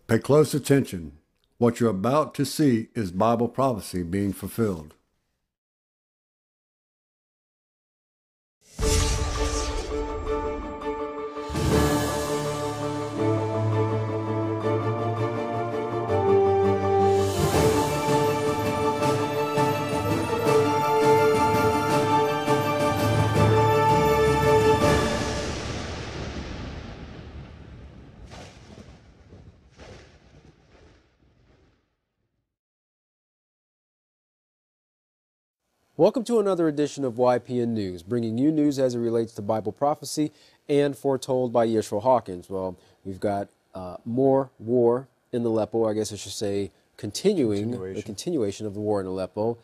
Pay close attention. What you're about to see is Bible prophecy being fulfilled. Welcome to another edition of YPN News, bringing you news as it relates to Bible prophecy and foretold by Yisrael Hawkins. Well, we've got more war in Aleppo, I guess I should say the continuation of the war in Aleppo.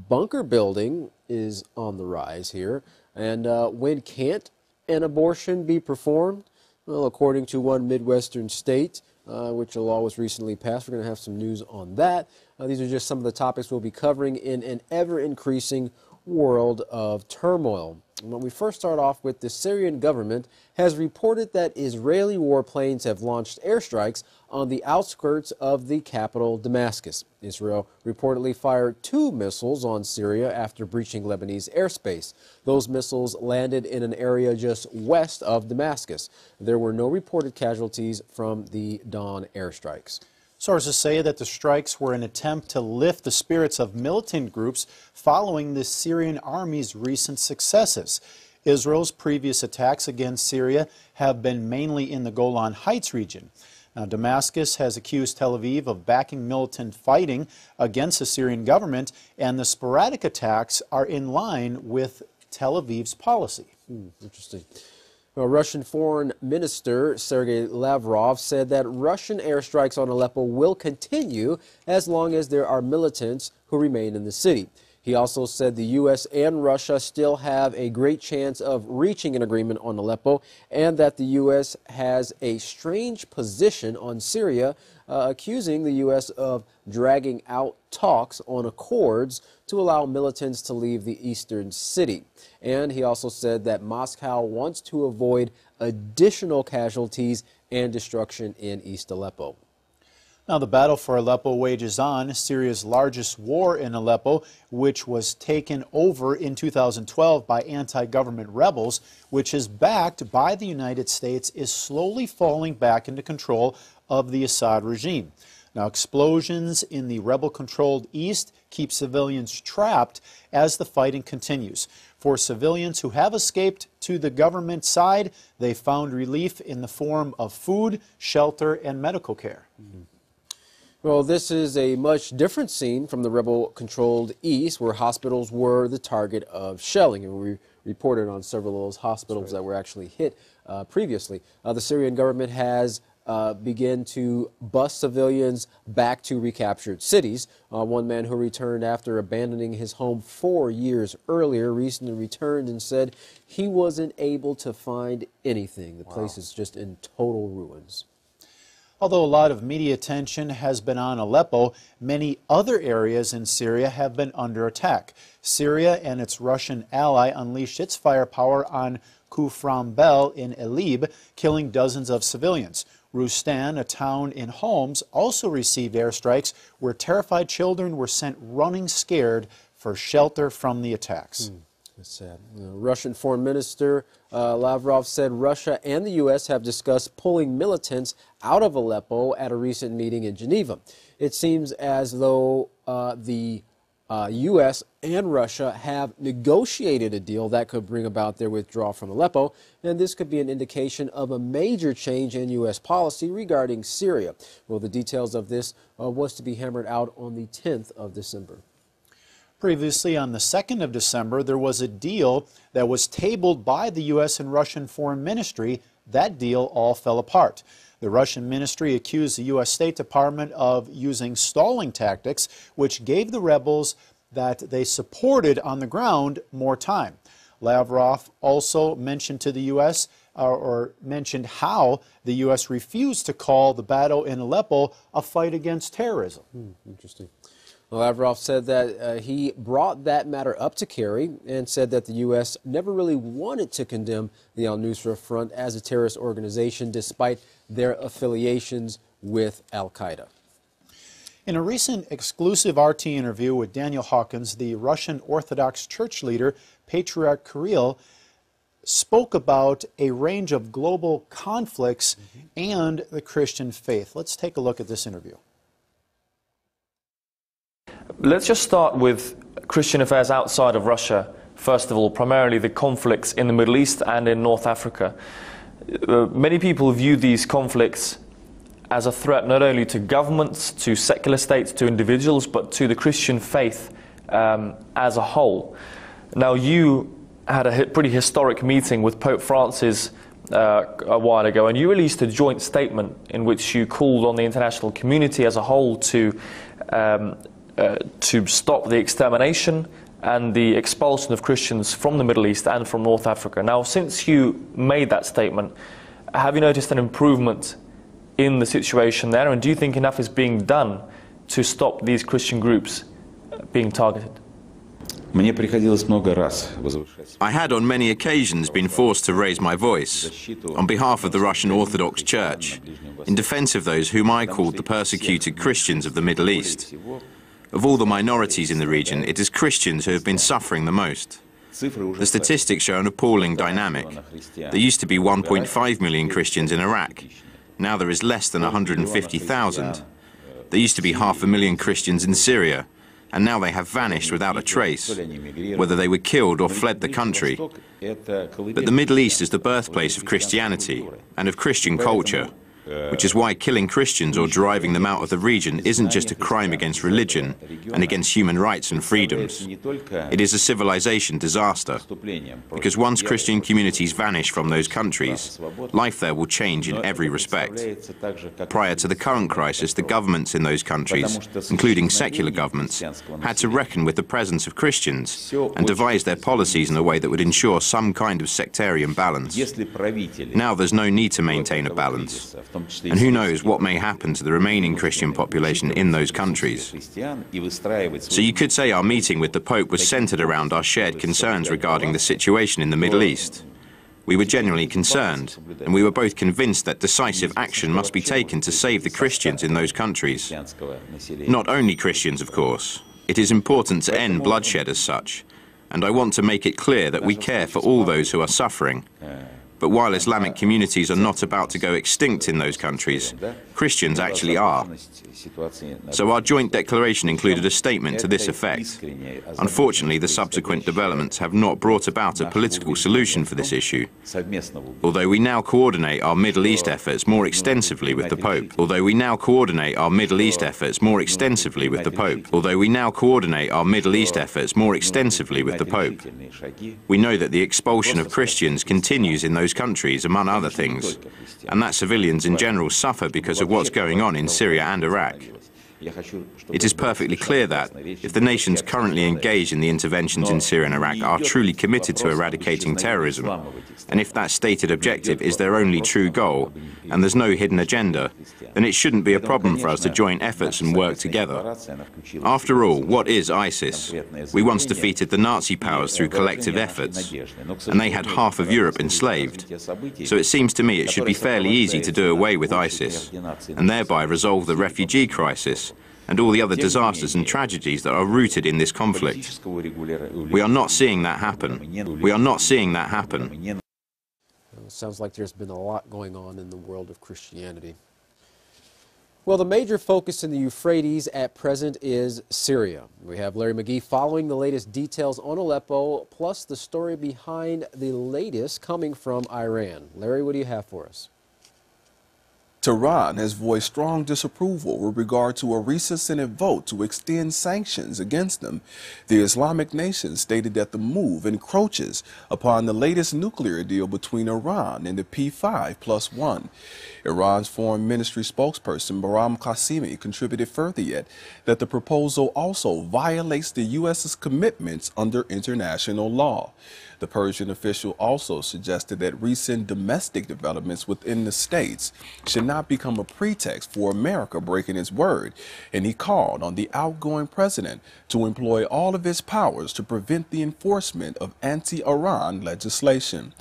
Bunker building is on the rise here. And when can't an abortion be performed? Well, according to one Midwestern state, which a law was recently passed, we're going to have some news on that. These are just some of the topics we'll be covering in an ever-increasing world of turmoil. When we first start off with, the Syrian government has reported that Israeli warplanes have launched airstrikes on the outskirts of the capital, Damascus. Israel reportedly fired 2 missiles on Syria after breaching Lebanese airspace. Those missiles landed in an area just west of Damascus. There were no reported casualties from the dawn airstrikes. Sources say that the strikes were an attempt to lift the spirits of militant groups following the Syrian army's recent successes. Israel's previous attacks against Syria have been mainly in the Golan Heights region. Now, Damascus has accused Tel Aviv of backing militant fighting against the Syrian government, and the sporadic attacks are in line with Tel Aviv's policy. Interesting. Well, Russian Foreign Minister Sergei Lavrov said that Russian airstrikes on Aleppo will continue as long as there are militants who remain in the city. He also said the U.S. and Russia still have a great chance of reaching an agreement on Aleppo, and that the U.S. has a strange position on Syria, accusing the U.S. of dragging out talks on accords to allow militants to leave the eastern city. And he also said that Moscow wants to avoid additional casualties and destruction in East Aleppo. Now, the battle for Aleppo wages on. Syria's largest war in Aleppo, which was taken over in 2012 by anti-government rebels, which is backed by the United States, is slowly falling back into control of the Assad regime. Now, explosions in the rebel-controlled east keep civilians trapped as the fighting continues. For civilians who have escaped to the government side, they found relief in the form of food, shelter, and medical care. Well, this is a much different scene from the rebel-controlled east, where hospitals were the target of shelling, and we reported on several of those hospitals that were actually hit previously. The Syrian government has began to bus civilians back to recaptured cities. One man who returned after abandoning his home 4 years earlier recently returned and said he wasn't able to find anything. The place is just in total ruins. Although a lot of media attention has been on Aleppo, many other areas in Syria have been under attack. Syria and its Russian ally unleashed its firepower on Kufram Bel in Idlib, killing dozens of civilians. Rustan, a town in Homs, also received airstrikes where terrified children were sent running scared for shelter from the attacks. That's sad. Russian Foreign Minister Lavrov said Russia and the U.S. have discussed pulling militants out of Aleppo at a recent meeting in Geneva. It seems as though the U.S. and Russia have negotiated a deal that could bring about their withdrawal from Aleppo, and this could be an indication of a major change in U.S. policy regarding Syria. Well, the details of this was to be hammered out on the 10th of December. Previously, on the 2nd of December, there was a deal that was tabled by the U.S. and Russian Foreign Ministry. That deal all fell apart. The Russian ministry accused the U.S. State Department of using stalling tactics, which gave the rebels that they supported on the ground more time. Lavrov also mentioned to the U.S. or mentioned how the U.S. refused to call the battle in Aleppo a fight against terrorism. Interesting. Well, Lavrov said that he brought that matter up to Kerry and said that the U.S. never really wanted to condemn the al-Nusra Front as a terrorist organization despite their affiliations with al-Qaeda. In a recent exclusive RT interview with Daniel Hawkins, the Russian Orthodox Church leader, Patriarch Kirill, spoke about a range of global conflicts and the Christian faith. Let's take a look at this interview. Let's just start with Christian affairs outside of Russia. First of all, primarily the conflicts in the Middle East and in North Africa. Many people view these conflicts as a threat not only to governments, to secular states, to individuals, but to the Christian faith as a whole. Now, you had a pretty historic meeting with Pope Francis a while ago, and you released a joint statement in which you called on the international community as a whole to stop the extermination and the expulsion of Christians from the Middle East and from North Africa. Now, since you made that statement, have you noticed an improvement in the situation there, and do you think enough is being done to stop these Christian groups being targeted? I had on many occasions been forced to raise my voice on behalf of the Russian Orthodox Church in defense of those whom I called the persecuted Christians of the Middle East. Of all the minorities in the region, it is Christians who have been suffering the most. The statistics show an appalling dynamic. There used to be 1.5 million Christians in Iraq. Now there is less than 150,000. There used to be 500,000 Christians in Syria, and now they have vanished without a trace, whether they were killed or fled the country. But the Middle East is the birthplace of Christianity and of Christian culture, which is why killing Christians or driving them out of the region isn't just a crime against religion and against human rights and freedoms. It is a civilization disaster, because once Christian communities vanish from those countries, life there will change in every respect. Prior to the current crisis, the governments in those countries, including secular governments, had to reckon with the presence of Christians and devise their policies in a way that would ensure some kind of sectarian balance. Now there's no need to maintain a balance. And who knows what may happen to the remaining Christian population in those countries. So you could say our meeting with the Pope was centered around our shared concerns regarding the situation in the Middle East. We were genuinely concerned, and we were both convinced that decisive action must be taken to save the Christians in those countries. Not only Christians, of course. It is important to end bloodshed as such, and I want to make it clear that we care for all those who are suffering. But while Islamic communities are not about to go extinct in those countries, Christians actually are. So our joint declaration included a statement to this effect. Unfortunately, the subsequent developments have not brought about a political solution for this issue. Although we now coordinate our Middle East efforts more extensively with the Pope. We know that the expulsion of Christians continues in those countries, among other things, and that civilians in general suffer because of what's going on in Syria and Iraq. It is perfectly clear that, if the nations currently engaged in the interventions in Syria and Iraq are truly committed to eradicating terrorism, and if that stated objective is their only true goal, and there's no hidden agenda, then it shouldn't be a problem for us to join efforts and work together. After all, what is ISIS? We once defeated the Nazi powers through collective efforts, and they had half of Europe enslaved. So it seems to me it should be fairly easy to do away with ISIS, and thereby resolve the refugee crisis and all the other disasters and tragedies that are rooted in this conflict. We are not seeing that happen. It sounds like there's been a lot going on in the world of Christianity. Well, the major focus in the Euphrates at present is Syria. We have Larry McGee following the latest details on Aleppo, plus the story behind the latest coming from Iran. Larry, what do you have for us? Tehran has voiced strong disapproval with regard to a recent Senate vote to extend sanctions against them. The Islamic nation stated that the move encroaches upon the latest nuclear deal between Iran and the P5+1. Iran's foreign ministry spokesperson Bahram Qasimi contributed further yet that the proposal also violates the U.S.'s commitments under international law. The Persian official also suggested that recent domestic developments within the states should not become a pretext for America breaking its word, and he called on the outgoing president to employ all of his powers to prevent the enforcement of anti-Iran legislation.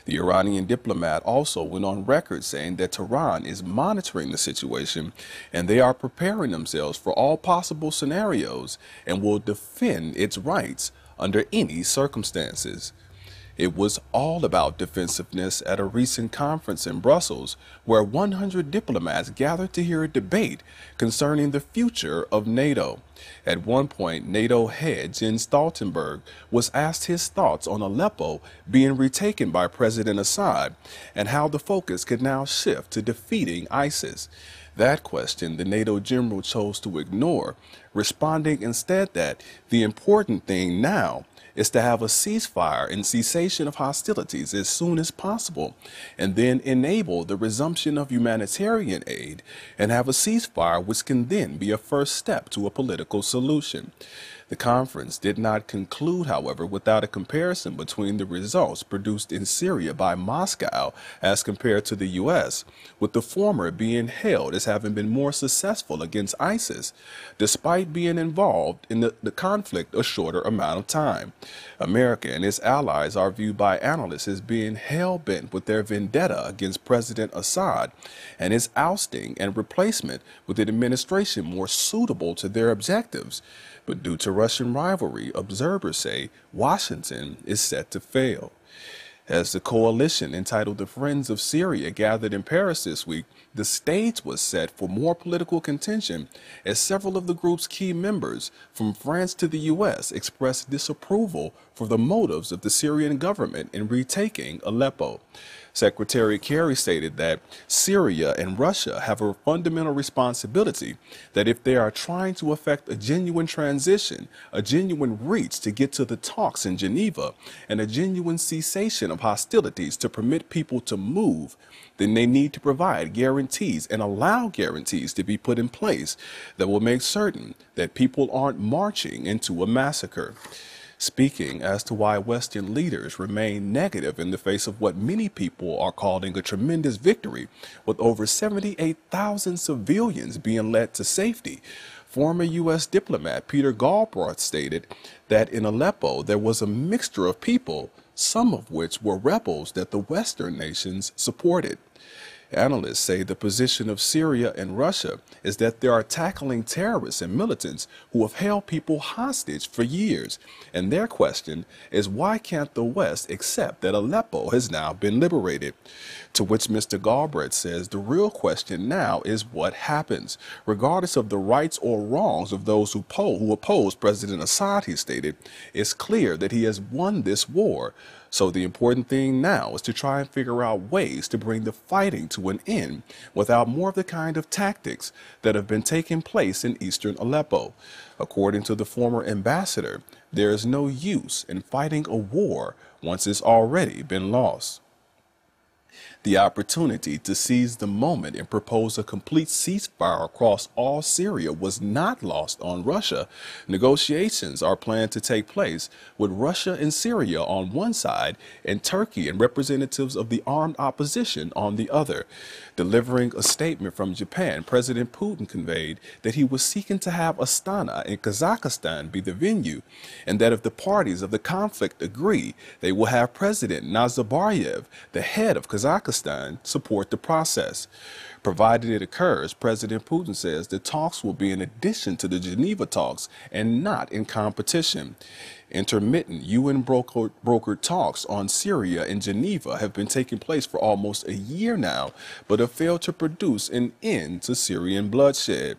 The Iranian diplomat also went on record saying that Tehran is monitoring the situation and they are preparing themselves for all possible scenarios and will defend its rights under any circumstances. It was all about defensiveness at a recent conference in Brussels where 100 diplomats gathered to hear a debate concerning the future of NATO. At one point, NATO head Jens Stoltenberg was asked his thoughts on Aleppo being retaken by President Assad and how the focus could now shift to defeating ISIS. That question the NATO general chose to ignore, responding instead that the important thing now is to have a ceasefire and cessation of hostilities as soon as possible, and then enable the resumption of humanitarian aid and have a ceasefire which can then be a first step to a political solution. The conference did not conclude, however, without a comparison between the results produced in Syria by Moscow as compared to the U.S., with the former being hailed as having been more successful against ISIS, despite being involved in the conflict a shorter amount of time. America and its allies are viewed by analysts as being hell-bent with their vendetta against President Assad and his ousting and replacement with an administration more suitable to their objectives. But due to Russian rivalry, observers say Washington is set to fail. As the coalition entitled the Friends of Syria gathered in Paris this week, the stage was set for more political contention as several of the group's key members, from France to the U.S., expressed disapproval for the motives of the Syrian government in retaking Aleppo. Secretary Kerry stated that Syria and Russia have a fundamental responsibility that if they are trying to effect a genuine transition, a genuine reach to get to the talks in Geneva, and a genuine cessation of hostilities to permit people to move, then they need to provide guarantees and allow guarantees to be put in place that will make certain that people aren't marching into a massacre. Speaking as to why Western leaders remain negative in the face of what many people are calling a tremendous victory, with over 78,000 civilians being led to safety, former U.S. diplomat Peter Galbraith stated that in Aleppo there was a mixture of people, some of which were rebels that the Western nations supported. Analysts say the position of Syria and Russia is that they are tackling terrorists and militants who have held people hostage for years, and their question is why can't the West accept that Aleppo has now been liberated? To which Mr. Galbraith says the real question now is what happens, regardless of the rights or wrongs of those who oppose President Assad. He stated, it's clear that he has won this war. So the important thing now is to try and figure out ways to bring the fighting to an end without more of the kind of tactics that have been taking place in eastern Aleppo. According to the former ambassador, there is no use in fighting a war once it's already been lost. The opportunity to seize the moment and propose a complete ceasefire across all Syria was not lost on Russia. Negotiations are planned to take place with Russia and Syria on one side and Turkey and representatives of the armed opposition on the other. Delivering a statement from Japan, President Putin conveyed that he was seeking to have Astana in Kazakhstan be the venue, and that if the parties of the conflict agree, they will have President Nazarbayev, the head of Kazakhstan, support the process. Provided it occurs, President Putin says the talks will be in addition to the Geneva talks and not in competition. Intermittent UN-brokered talks on Syria in Geneva have been taking place for almost a year now, but have failed to produce an end to Syrian bloodshed.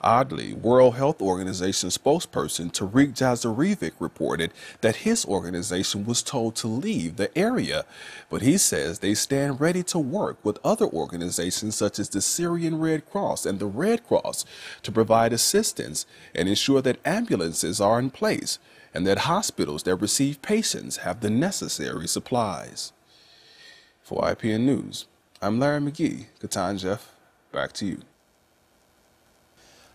Oddly, World Health Organization spokesperson Tariq Jazarevic reported that his organization was told to leave the area, but he says they stand ready to work with other organizations such as the Syrian Red Cross and the Red Cross to provide assistance and ensure that ambulances are in place and that hospitals that receive patients have the necessary supplies. For YPN News, I'm Larry McGee. Katan Jeff, back to you.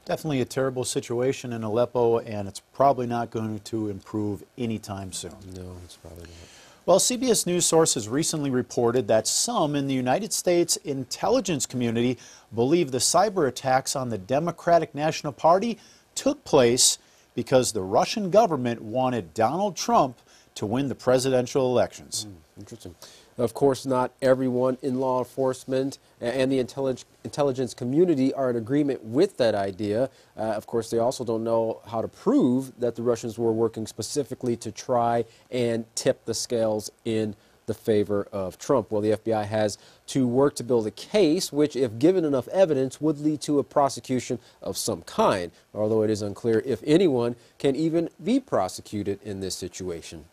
Definitely a terrible situation in Aleppo, and it's probably not going to improve anytime soon. No, it's probably not. Well, CBS News sources recently reported that some in the United States intelligence community believe the cyber attacks on the Democratic National Party took place because the Russian government wanted Donald Trump to win the presidential elections. Interesting. Of course, not everyone in law enforcement and the intelligence community are in agreement with that idea. Of course, they also don't know how to prove that the Russians were working specifically to try and tip the scales in the favor of Trump. Well, the FBI has to work to build a case which, if given enough evidence, would lead to a prosecution of some kind, although it is unclear if anyone can even be prosecuted in this situation.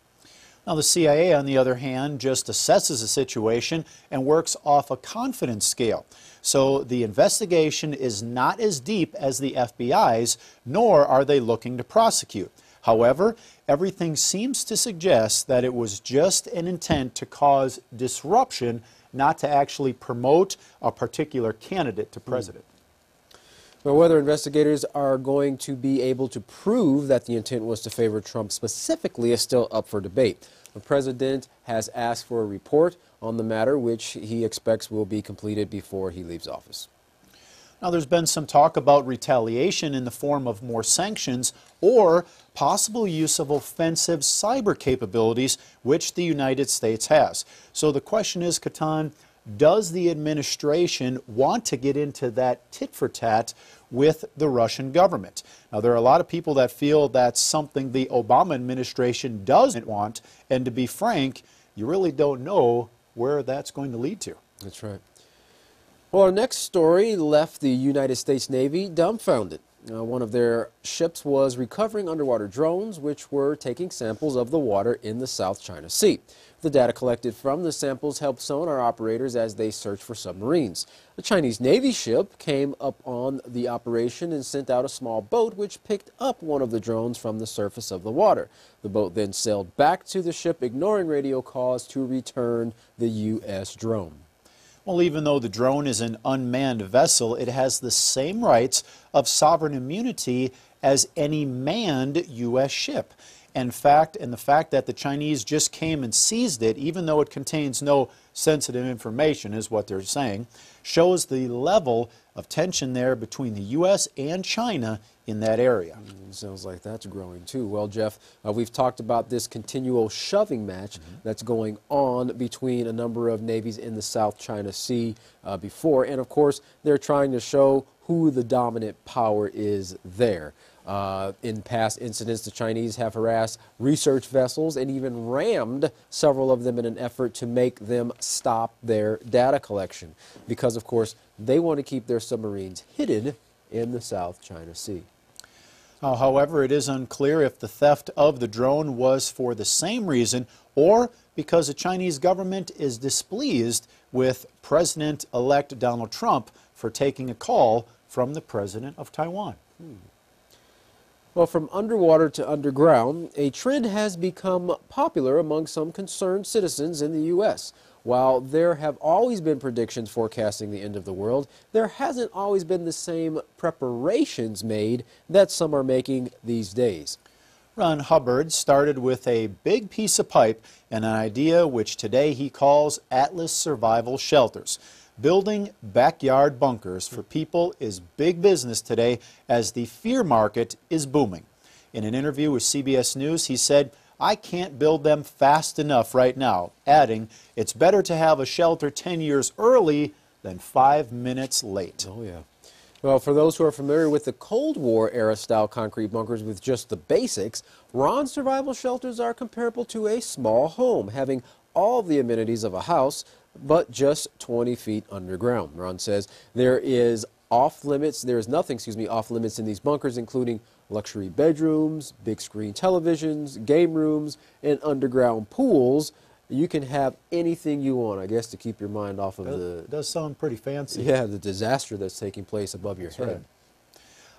Now, the CIA, on the other hand, just assesses the situation and works off a confidence scale. So the investigation is not as deep as the FBI's, nor are they looking to prosecute. However, everything seems to suggest that it was just an intent to cause disruption, not to actually promote a particular candidate to president. Well, whether investigators are going to be able to prove that the intent was to favor Trump specifically is still up for debate. The president has asked for a report on the matter, which he expects will be completed before he leaves office. Now, there's been some talk about retaliation in the form of more sanctions or possible use of offensive cyber capabilities, which the United States has. So the question is, Katan, does the administration want to get into that tit-for-tat with the Russian government? Now, there are a lot of people that feel that's something the Obama administration doesn't want, and to be frank, you really don't know where that's going to lead to. That's right. Well, our next story left the United States Navy dumbfounded. One of their ships was recovering underwater drones, which were taking samples of the water in the South China Sea. The data collected from the samples helped sonar operators as they searched for submarines. The Chinese Navy ship came up on the operation and sent out a small boat which picked up one of the drones from the surface of the water. The boat then sailed back to the ship, ignoring radio calls to return the U.S. drone. Well, even though the drone is an unmanned vessel, it has the same rights of sovereign immunity as any manned U.S. ship. In fact, the fact that the Chinese just came and seized it, even though it contains no sensitive information, is what they're saying, shows the level of tension there between the U.S. and China in that area. Sounds like that's growing too. Well, Jeff, we've talked about this continual shoving match that's going on between a number of navies in the South China Sea before, and of course they're trying to show who the dominant power is there. In past incidents, the Chinese have harassed research vessels and even rammed several of them in an effort to make them stop their data collection because, of course, they want to keep their submarines hidden in the South China Sea. However, it is unclear if the theft of the drone was for the same reason or because the Chinese government is displeased with President-elect Donald Trump for taking a call from the president of Taiwan. Well, from underwater to underground, a trend has become popular among some concerned citizens in the U.S. While there have always been predictions forecasting the end of the world, there hasn't always been the same preparations made that some are making these days. Ron Hubbard started with a big piece of pipe and an idea which today he calls Atlas Survival Shelters. Building backyard bunkers for people is big business today as the fear market is booming. In an interview with CBS News, he said, "I can't build them fast enough right now," adding, "It's better to have a shelter 10 years early than 5 minutes late." Oh, yeah. Well, for those who are familiar with the Cold War era style concrete bunkers with just the basics, Ron's survival shelters are comparable to a small home, having all the amenities of a house, but just 20 feet underground. Ron says there is nothing off limits in these bunkers, including luxury bedrooms, big screen televisions, game rooms, and underground pools. You can have anything you want, I guess, to keep your mind off of It does sound pretty fancy. Yeah, the disaster that's taking place above your head. Right.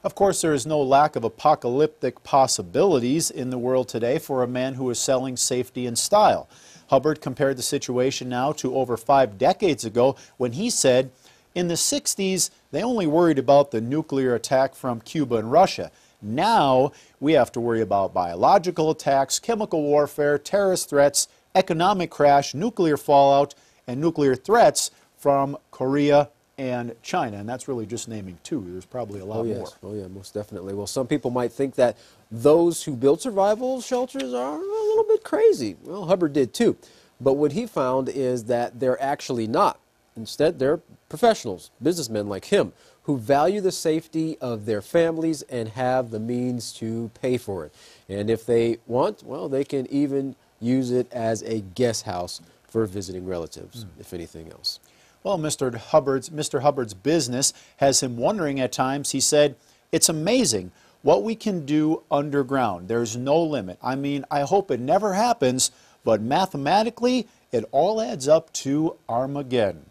Of course, there is no lack of apocalyptic possibilities in the world today for a man who is selling safety and style. Hubbard compared the situation now to over 5 decades ago when he said, in the 60s, they only worried about the nuclear attack from Cuba and Russia. Now, we have to worry about biological attacks, chemical warfare, terrorist threats, economic crash, nuclear fallout, and nuclear threats from Korea and China. And that's really just naming two. There's probably a lot more. Oh, yeah, most definitely. Well, some people might think that those who built survival shelters are a little bit crazy. Well, Hubbard did too. But what he found is that they're actually not. Instead, they're professionals, businessmen like him, who value the safety of their families and have the means to pay for it. And if they want, well, they can even use it as a guest house for visiting relatives, if anything else. Well, Mr. Hubbard's business has him wondering at times. He said, "It's amazing what we can do underground. There's no limit. I mean, I hope it never happens, but mathematically, it all adds up to Armageddon."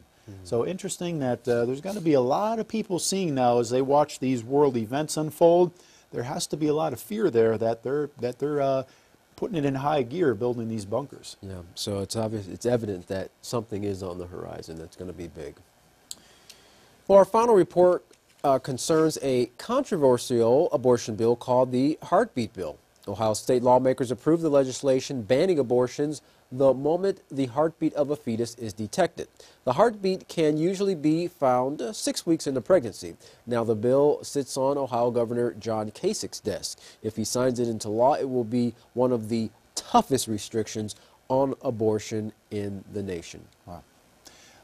So interesting that there's going to be a lot of people seeing now as they watch these world events unfold. There has to be a lot of fear there that they're putting it in high gear, building these bunkers. Yeah, so it's obvious, it's evident that something is on the horizon that's going to be big. Well, our final report concerns a controversial abortion bill called the Heartbeat Bill. Ohio state lawmakers approved the legislation banning abortions the moment the heartbeat of a fetus is detected. The heartbeat can usually be found 6 weeks into pregnancy. Now, the bill sits on Ohio Governor John Kasich's desk. If he signs it into law, it will be one of the toughest restrictions on abortion in the nation. Wow.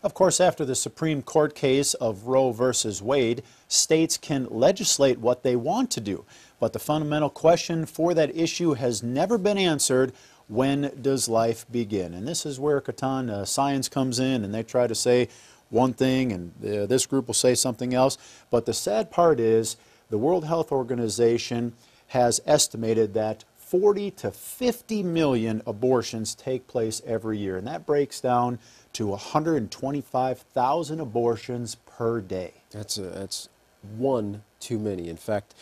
Of course, after the Supreme Court case of Roe versus Wade, states can legislate what they want to do. But the fundamental question for that issue has never been answered: when does life begin? And this is where Catan science comes in, and they try to say one thing, and this group will say something else. But the sad part is the World Health Organization has estimated that 40 to 50 million abortions take place every year, and that breaks down to 125,000 abortions per day. That's one too many. In fact,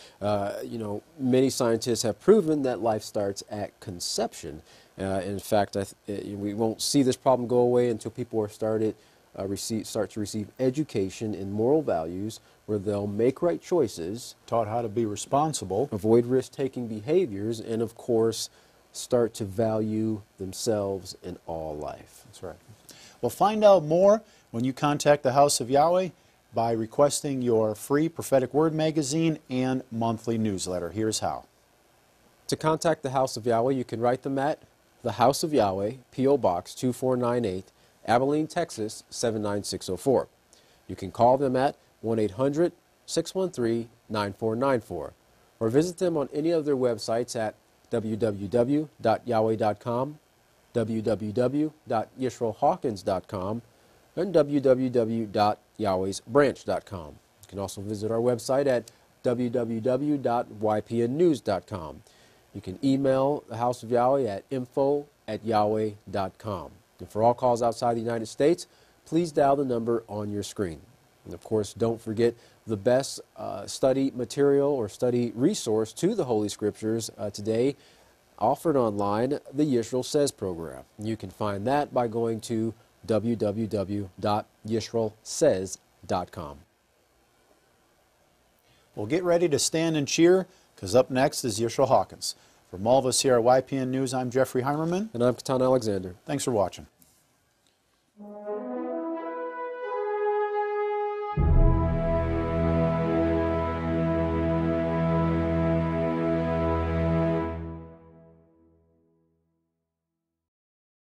many scientists have proven that life starts at conception. In fact, we won't see this problem go away until people are start to receive education in moral values, where they'll make right choices, taught how to be responsible, avoid risk-taking behaviors, and of course, start to value themselves in all life. That's right. Well, find out more when you contact the House of Yahweh by requesting your free Prophetic Word magazine and monthly newsletter. Here's how. To contact the House of Yahweh, you can write them at the House of Yahweh, P.O. Box 2498, Abilene, Texas 79604. You can call them at 1-800-613-9494 or visit them on any of their websites at www.yahweh.com, www.yisraelhawkins.com, and www.yahwehsbranch.com. You can also visit our website at www.ypnnews.com. You can email the House of Yahweh at info@yahweh.com. And for all calls outside the United States, please dial the number on your screen. And of course, don't forget the best study material or study resource to the Holy Scriptures today, offered online, the Yisrael Says program. You can find that by going to www.yisraelsays.com. Well, get ready to stand and cheer, because up next is Yisrael Hawkins. From all of us here at YPN News, I'm Jeffrey Heimerman. And I'm Catan Alexander. Thanks for watching.